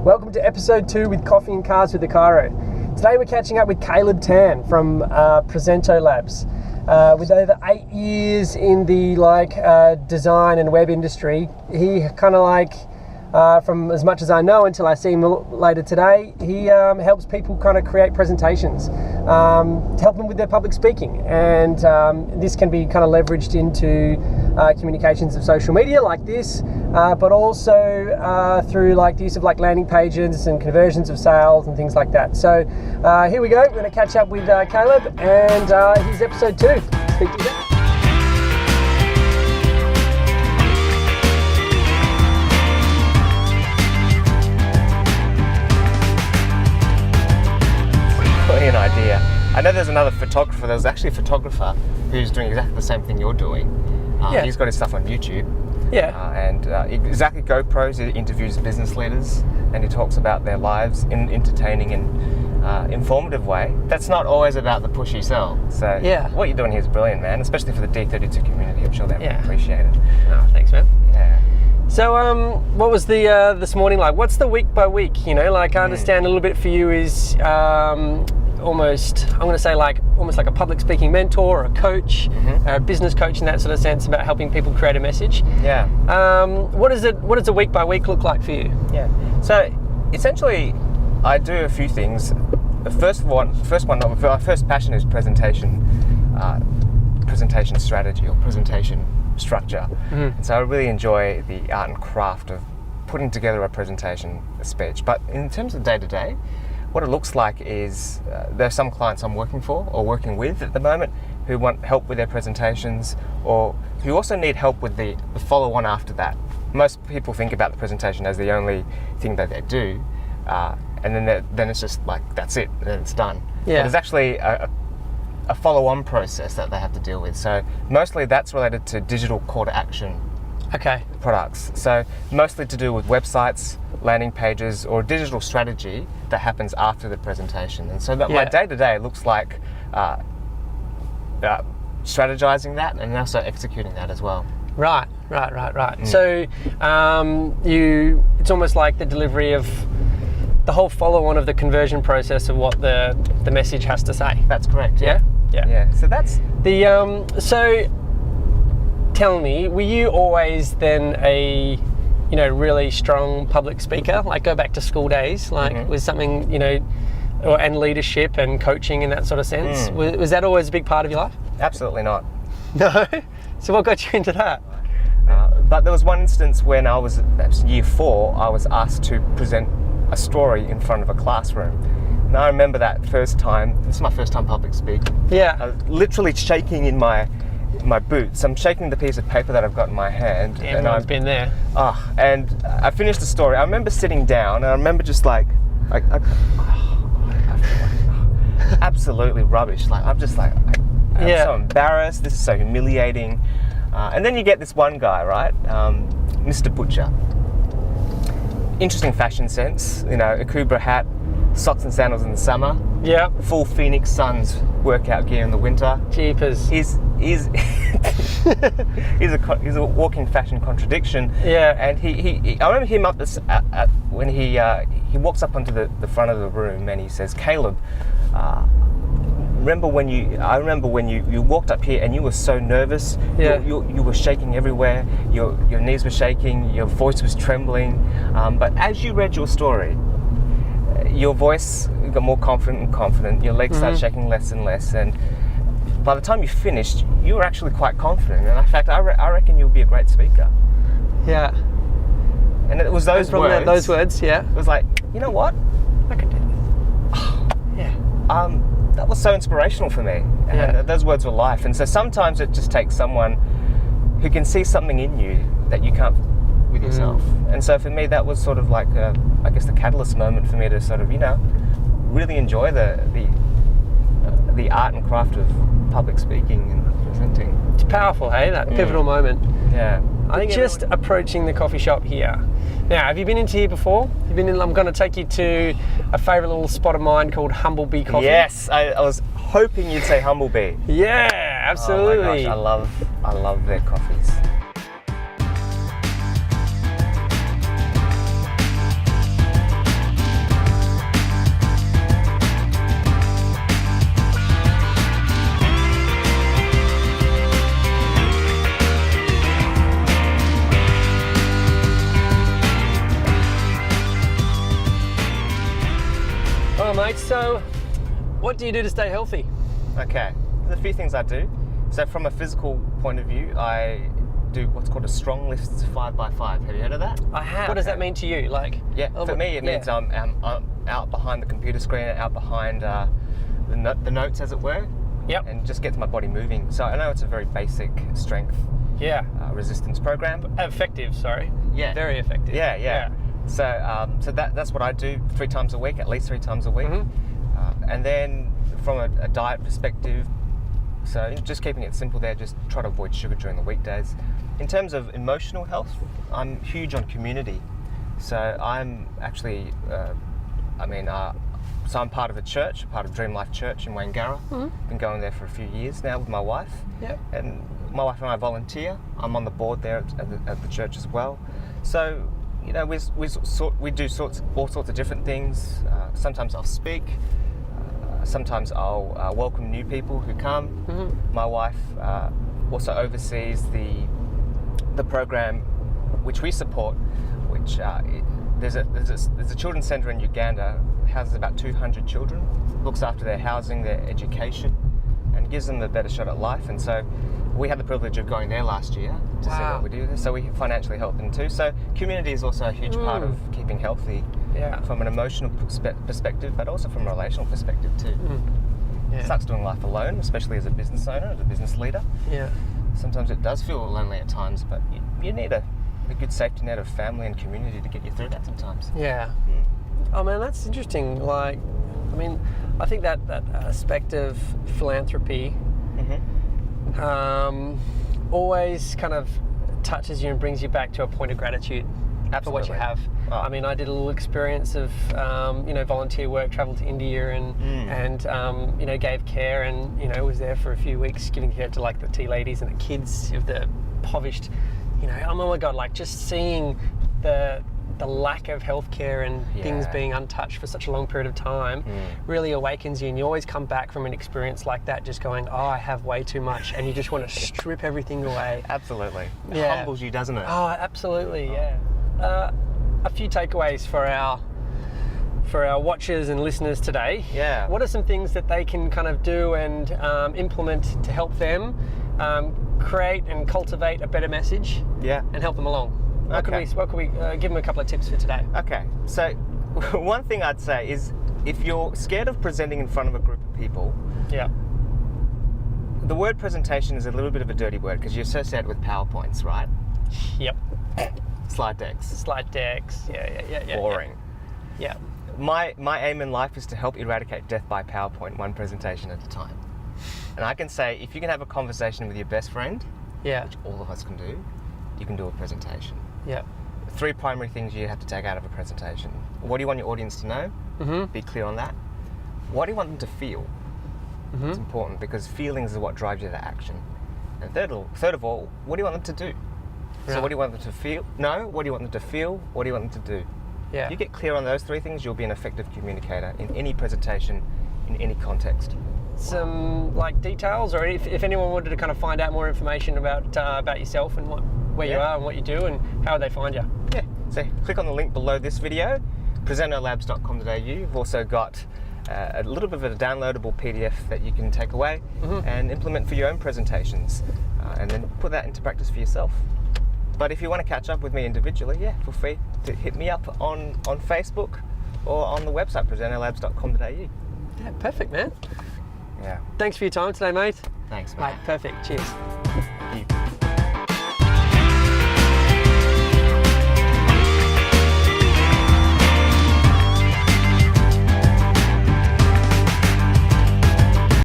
Welcome to episode 2 with Coffee and Cars with the Chiro. Today we're catching up with Caleb Tan from Presento Labs. With over 8 years in the design and web industry, he kind of from as much as I know until I see him later today, he helps people kind of create presentations to help them with their public speaking, and this can be kind of leveraged into communications of social media like this, but also through the use of landing pages and conversions of sales and things like that. So here we go. We're going to catch up with Caleb, and here's episode 2. Speak to you then. An idea. I know there's another photographer. There's actually a photographer who's doing exactly the same thing you're doing. He's got his stuff on YouTube. Exactly GoPros. He interviews business leaders and he talks about their lives in entertaining and informative way. That's not always about the pushy sell. So what you're doing here is brilliant, man. Especially for the D32 community. I'm sure they appreciate it. Oh, thanks, man. Yeah. So, what was the this morning like? What's the week by week? I understand a little bit for you is almost like a public speaking mentor or a coach, a business coach in that sort of sense, about helping people create a message. Yeah. What does a week by week look like for you? Yeah. So essentially, I do a few things. The first one, my first passion is presentation strategy or presentation structure. And so I really enjoy the art and craft of putting together a presentation, a speech. But in terms of day-to-day, what it looks like is there are some clients I'm working for or working with at the moment who want help with their presentations, or who also need help with the follow-on after that. Most people think about the presentation as the only thing that they do, and then it's just like, that's it, then it's done. Yeah. But there's actually a follow-on process that they have to deal with. So mostly that's related to digital call to action products. So mostly to do with websites, landing pages, or digital strategy that happens after the presentation. And so my day-to-day looks like strategizing that and also executing that as well. Right. So it's almost like the delivery of the whole follow-on of the conversion process of what the message has to say. That's correct. Yeah. So that's the so tell me, were you always then a really strong public speaker? Go back to school days, was something and leadership and coaching in that sort of sense. Was that always a big part of your life? Absolutely not. No. So what got you into that? But there was one instance when I was year 4. I was asked to present a story in front of a classroom. And I remember that first time. This is my first time public speaking. Yeah. I was literally shaking in my boots. I'm shaking the piece of paper that I've got in my hand. Everyone's been there. And I finished the story. I remember sitting down, and I remember just absolutely rubbish. I'm just I'm so embarrassed. This is so humiliating. And then you get this one guy, right? Mr. Butcher. Interesting fashion sense, a Kubra hat, socks and sandals in the summer. Yeah. Full Phoenix Suns workout gear in the winter. Jeepers. He's a walking fashion contradiction. Yeah. And I remember him up this when he walks up onto the front of the room and he says, "Caleb, I remember when you walked up here and you were so nervous. Yeah. You were shaking everywhere. Your knees were shaking. Your voice was trembling. But as you read your story, your voice got more confident. Your legs started shaking less and less. And by the time you finished, you were actually quite confident. And in fact, I reckon you'll be a great speaker." Yeah. And it was those words. Those words, yeah. It was like, you know what? I could do that. Yeah. That was so inspirational for me. And those words were life. And so sometimes it just takes someone who can see something in you that you can't with yourself. And so for me, that was sort of like I guess the catalyst moment for me to sort of really enjoy the art and craft of public speaking and presenting. It's powerful, hey, that pivotal moment. Yeah. I think just approaching the coffee shop here. Now, have you been into here before? I'm going to take you to a favourite little spot of mine called Humblebee Coffee. Yes, I was hoping you'd say Humblebee. Yeah, absolutely. Oh my gosh, I love their coffees. mate. So, what do you do to stay healthy? Okay, there's a few things I do. So from a physical point of view, I do what's called a strong lifts 5x5. Have you heard of that? I have. What does that mean to you? Like, yeah, for me it means I'm out behind the computer screen, out behind the notes, as it were. Yep. And just gets my body moving. So I know it's a very basic strength resistance program. Effective, sorry. Yeah. Very effective. Yeah. So that's what I do 3 times a week, at least 3 times a week. And then from a diet perspective, so just keeping it simple there, just try to avoid sugar during the weekdays. In terms of emotional health, I'm huge on community. So I'm actually, so I'm part of a church, part of Dream Life Church in Wangara. Been going there for a few years now with my wife. Yep. And my wife and I volunteer. I'm on the board there at the church as well. So, you know, we do all sorts of different things. Sometimes I'll speak. Sometimes I'll welcome new people who come. My wife also oversees the program which we support, which there's a children's centre in Uganda, houses about 200 children, looks after their housing, their education, and gives them a better shot at life. And so we had the privilege of going there last year to see what we do there. So we financially help them too. So community is also a huge part of keeping healthy from an emotional perspective, but also from a relational perspective too. It sucks doing life alone, especially as a business owner, as a business leader. Yeah. Sometimes it does feel lonely at times, but you need a good safety net of family and community to get you through that sometimes. Yeah. Oh man, that's interesting. Like, I mean, I think that aspect of philanthropy always kind of touches you and brings you back to a point of gratitude for what you have. I mean, I did a little experience of volunteer work, travelled to India and gave care, and was there for a few weeks giving care to like the tea ladies and the kids of the impoverished. Oh my God, like just seeing the lack of healthcare and things being untouched for such a long period of time really awakens you, and you always come back from an experience like that just going, oh, I have way too much, and you just want to strip everything away. Absolutely. It humbles you, doesn't it? Oh, absolutely, a few takeaways for our watchers and listeners today. Yeah. What are some things that they can kind of do and implement to help them create and cultivate a better message and help them along? What could we give them a couple of tips for today? Okay, so one thing I'd say is if you're scared of presenting in front of a group of people, the word presentation is a little bit of a dirty word because you associate it with PowerPoints, right? Yep. Slide decks. Yeah. Boring. Yeah. My aim in life is to help eradicate death by PowerPoint, one presentation at a time. And I can say, if you can have a conversation with your best friend, which all of us can do, you can do a presentation. Yeah. 3 primary things you have to take out of a presentation. What do you want your audience to know? Be clear on that. What do you want them to feel? It's important because feelings is what drives you to action. And third of all, what do you want them to do? So what do you want them to feel? No, what do you want them to feel? What do you want them to do? Yeah. If you get clear on those 3 things, you'll be an effective communicator in any presentation, in any context. Some like details, or if anyone wanted to kind of find out more information about yourself and where you are and what you do, and how would they find you? Yeah, so click on the link below this video, presentolabs.com.au. You've also got a little bit of a downloadable PDF that you can take away and implement for your own presentations, and then put that into practice for yourself. But if you want to catch up with me individually, feel free to hit me up on Facebook or on the website, presentolabs.com.au. Yeah, perfect, man. Yeah. Thanks for your time today, mate. Thanks, mate. Perfect. Cheers. Thank you.